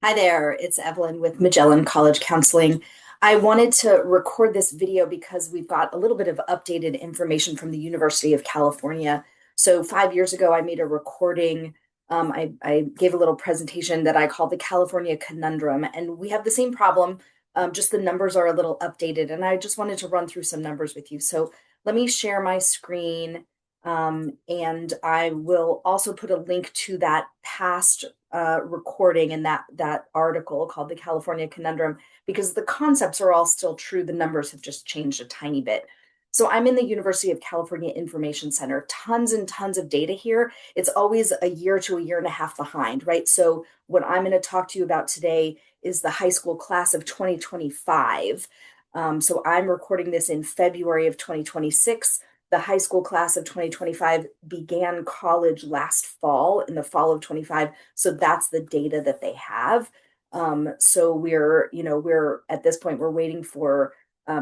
Hi there, it's Evelyn with Magellan College Counseling. I wanted to record this video because we've got a little bit of updated information from the University of California. So 5 years ago, I made a recording. I gave a little presentation that I called the California Conundrum, and we have the same problem. Just the numbers are a little updated, and I just wanted to run through some numbers with you. So let me share my screen, and I will also put a link to that past recording and that article called the California Conundrum, because the concepts are all still true. The numbers have just changed a tiny bit. So I'm in the University of California Information Center, tons and tons of data here. It's always a year to a year and a half behind, right? So what I'm going to talk to you about today is the high school class of 2025. So I'm recording this in February of 2026. The high school class of 2025 began college last fall, in the fall of 25. So that's the data that they have. So we're at this point, we're waiting for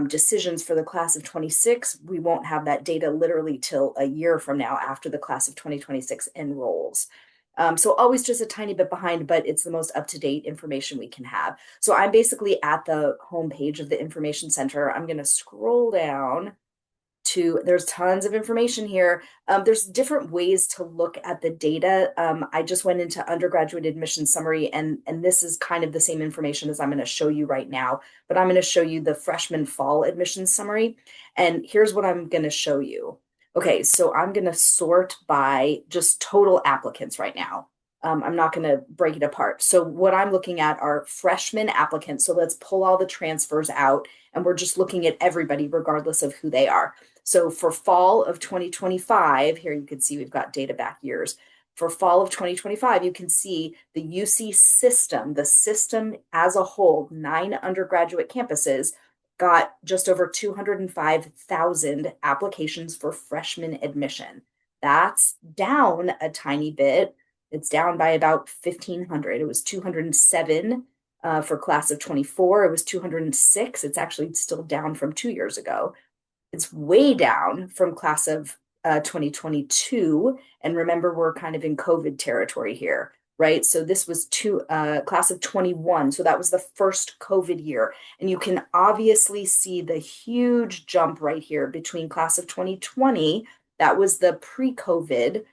decisions for the class of 26. We won't have that data literally till a year from now after the class of 2026 enrolls. So always just a tiny bit behind, but it's the most up-to-date information we can have. So I'm basically at the homepage of the Information Center. I'm going to scroll down there's tons of information here. There's different ways to look at the data. I just went into undergraduate admission summary, and this is kind of the same information as I'm going to show you right now, but I'm going to show you the freshman fall admission summary. And here's what I'm going to show you. Okay, so I'm going to sort by just total applicants right now. I'm not going to break it apart. So what I'm looking at are freshman applicants. So let's pull all the transfers out, and we're just looking at everybody regardless of who they are. So for fall of 2025, here you can see we've got data back years. For fall of 2025, you can see the UC system, the system as a whole, 9 undergraduate campuses, got just over 205,000 applications for freshman admission. That's down a tiny bit. It's down by about 1,500. It was 207 for class of 24. It was 206. It's actually still down from 2 years ago. It's way down from class of 2022. And remember, we're kind of in COVID territory here, right? So this was class of 21. So that was the first COVID year. And you can obviously see the huge jump right here between class of 2020. That was the pre-COVID.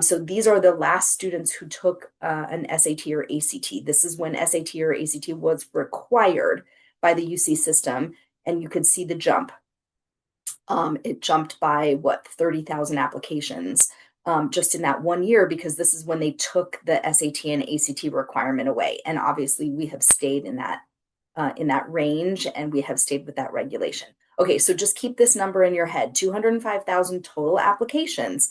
So these are the last students who took an SAT or ACT. This is when SAT or ACT was required by the UC system. And you could see the jump. It jumped by 30,000 applications just in that 1 year, because this is when they took the SAT and ACT requirement away. And obviously we have stayed in that range, and we have stayed with that regulation. Okay, so just keep this number in your head, 205,000 total applications.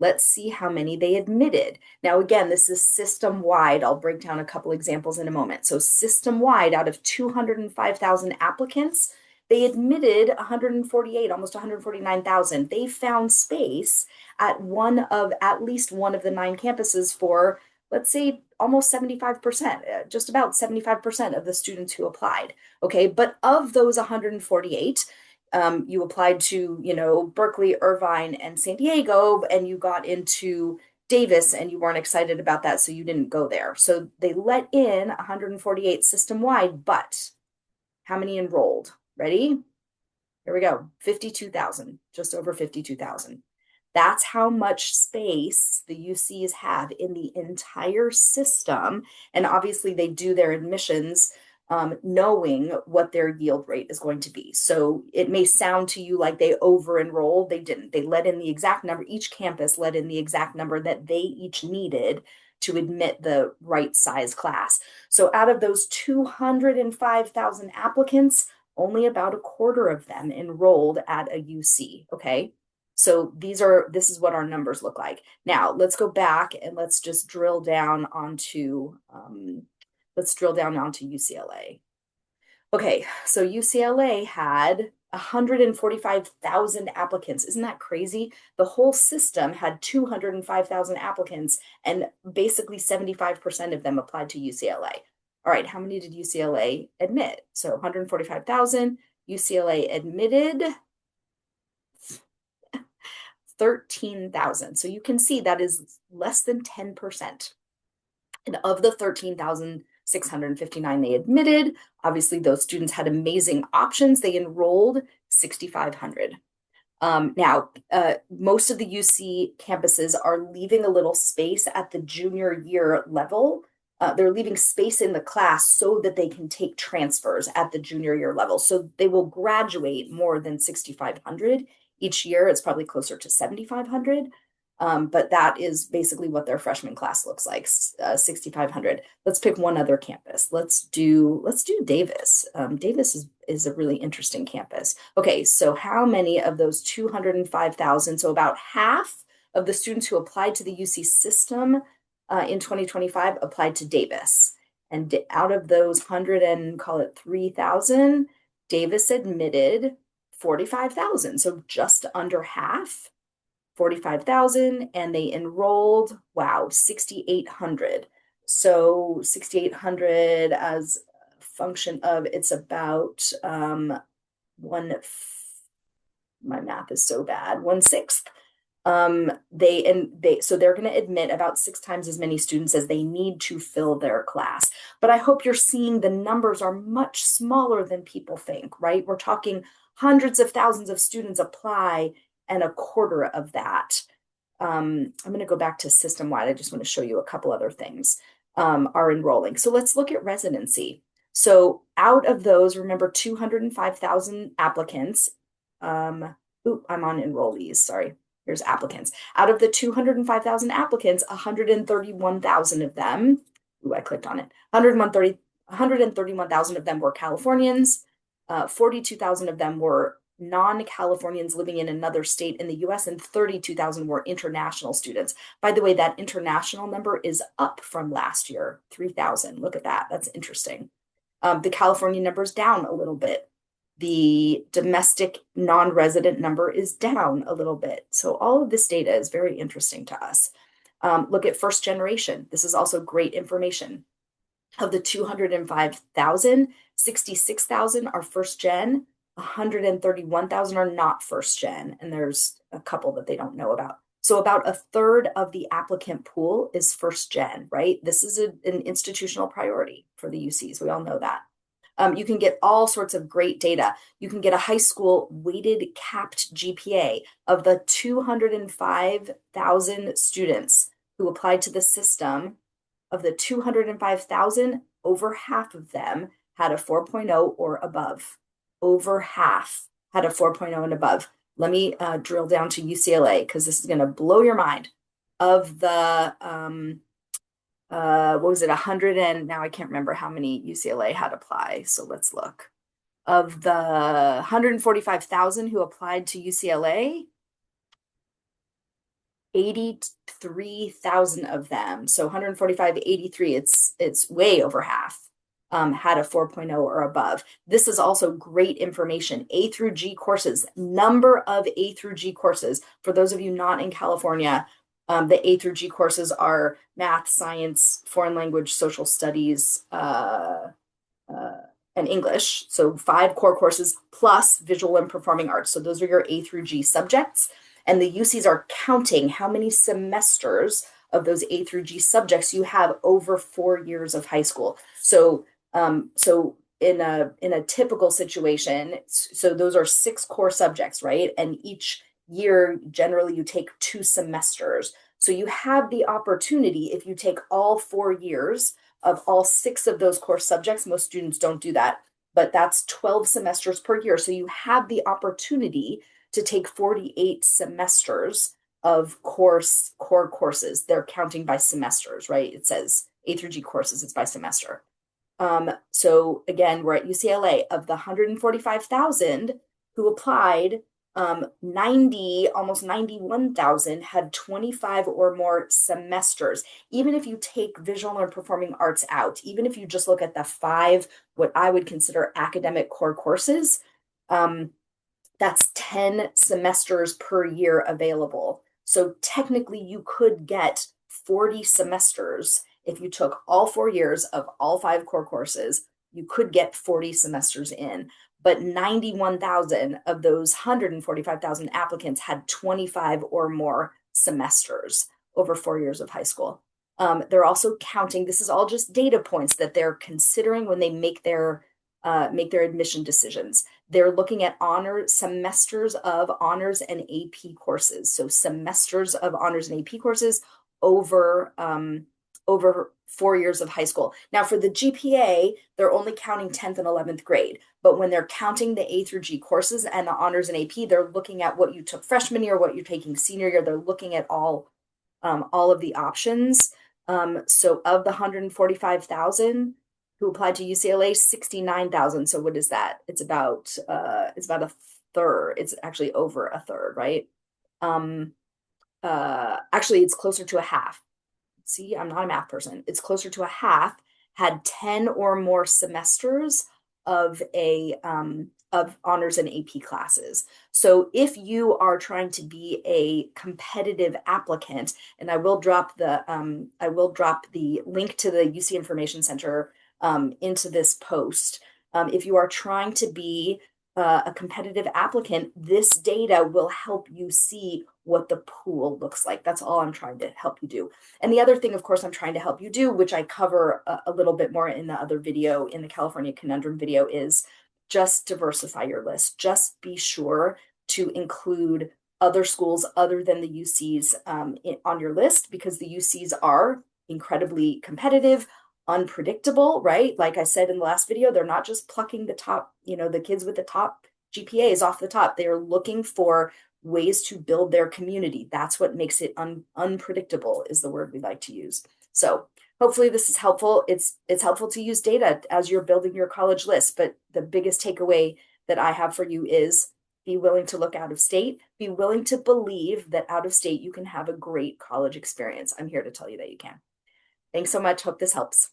Let's see how many they admitted. Now, again, this is system-wide. I'll break down a couple examples in a moment. So system-wide, out of 205,000 applicants, they admitted 148, almost 149,000. They found space at least one of the 9 campuses for, let's say, almost 75%, just about 75% of the students who applied. Okay, but of those 148, you applied to, Berkeley, Irvine, and San Diego, and you got into Davis, and you weren't excited about that, so you didn't go there. So they let in 148 system-wide, but how many enrolled? Ready? Here we go. 52,000, just over 52,000. That's how much space the UCs have in the entire system. And obviously they do their admissions knowing what their yield rate is going to be. So it may sound to you like they over-enrolled. They didn't. They let in the exact number. Each campus let in the exact number that they each needed to admit the right size class. So out of those 205,000 applicants, only about a quarter of them enrolled at a UC, okay? So this is what our numbers look like. Now, let's go back and let's just drill down onto UCLA. Okay, so UCLA had 145,000 applicants. Isn't that crazy? The whole system had 205,000 applicants, and basically 75% of them applied to UCLA. All right, how many did UCLA admit? So 145,000, UCLA admitted 13,000. So you can see that is less than 10%. And of the 13,000 659 they admitted. Obviously, those students had amazing options. They enrolled 6,500. Now, most of the UC campuses are leaving a little space at the junior year level. They're leaving space in the class so that they can take transfers at the junior year level. So they will graduate more than 6,500 each year. It's probably closer to 7,500. But that is basically what their freshman class looks like, 6,500. Let's pick one other campus. Let's do Davis. Davis is a really interesting campus. Okay, so how many of those 205,000, so about half of the students who applied to the UC system in 2025 applied to Davis. And out of those 100 and call it 3,000, Davis admitted 45,000, so just under half. 45,000, and they enrolled, wow, 6,800. So 6,800 as a function of, it's about my math is so bad, 1/6. So they're going to admit about 6 times as many students as they need to fill their class. But I hope you're seeing the numbers are much smaller than people think, right? We're talking hundreds of thousands of students apply, and a quarter of that. I'm going to go back to system-wide. I just want to show you a couple other things are enrolling. So let's look at residency. So out of those, remember 205,000 applicants. I'm on enrollees, sorry. Here's applicants. Out of the 205,000 applicants, 131,000 of them, I clicked on it, 131,000 of them were Californians, 42,000 of them were non-Californians living in another state in the US, and 32,000 were international students. By the way, that international number is up from last year, 3,000. Look at that. That's interesting. The California number is down a little bit. The domestic non-resident number is down a little bit. So all of this data is very interesting to us. Look at first generation. This is also great information. Of the 205,000, 66,000 are first gen. 131,000 are not first gen, and there's a couple that they don't know about. So about a third of the applicant pool is first gen, right? This is an institutional priority for the UCs. We all know that. You can get all sorts of great data. You can get a high school weighted capped GPA of the 205,000 students who applied to the system. Of the 205,000, over half of them had a 4.0 or above. Over half had a 4.0 and above. Let me drill down to UCLA because this is going to blow your mind. Of the, what was it, 100 and now I can't remember how many UCLA had apply. So let's look. Of the 145,000 who applied to UCLA, 83,000 of them, so 145, 83, it's way over half, had a 4.0 or above. This is also great information. A through G courses, number of A through G courses. For those of you not in California, the A through G courses are math, science, foreign language, social studies, and English. So 5 core courses plus visual and performing arts. So those are your A through G subjects. And the UCs are counting how many semesters of those A through G subjects you have over 4 years of high school. So in a typical situation, so those are 6 core subjects, right? And each year, generally, you take 2 semesters. So you have the opportunity, if you take all 4 years of all 6 of those core subjects, most students don't do that, but that's 12 semesters per year. So you have the opportunity to take 48 semesters of core courses. They're counting by semesters, right? It says A through G courses, it's by semester. So again, we're at UCLA. Of the 145,000 who applied, 90, almost 91,000 had 25 or more semesters. Even if you take visual and performing arts out, even if you just look at the 5, what I would consider academic core courses, that's 10 semesters per year available. So technically you could get 40 semesters. If you took all 4 years of all 5 core courses, you could get 40 semesters in. But 91,000 of those 145,000 applicants had 25 or more semesters over 4 years of high school. They're also counting. This is all just data points that they're considering when they make their admission decisions. They're looking at semesters of honors and AP courses. So semesters of honors and AP courses over over 4 years of high school. Now, for the GPA, they're only counting 10th and 11th grade. But when they're counting the A through G courses and the honors and AP, they're looking at what you took freshman year, what you're taking senior year. They're looking at all of the options. So of the 145,000 who applied to UCLA, 69,000. So what is that? It's about a third. It's actually over a third, right? Actually, it's closer to a half. See, I'm not a math person. It's closer to a half had 10 or more semesters of of honors and AP classes. So if you are trying to be a competitive applicant, and I will drop the link to the UC Information Center into this post. If you are trying to be a competitive applicant, this data will help you see what the pool looks like. That's all I'm trying to help you do. And the other thing, of course, I'm trying to help you do, which I cover a little bit more in the other video, in the California Conundrum video, is just diversify your list. Just be sure to include other schools other than the UCs on your list, because the UCs are incredibly competitive, unpredictable, right? Like I said in the last video, they're not just plucking the top, the kids with the top GPAs off the top. They are looking for ways to build their community. That's what makes it unpredictable, is the word we like to use. So hopefully this is helpful. It's helpful to use data as you're building your college list. But the biggest takeaway that I have for you is be willing to look out of state. Be willing to believe that out of state you can have a great college experience. I'm here to tell you that you can. Thanks so much. Hope this helps.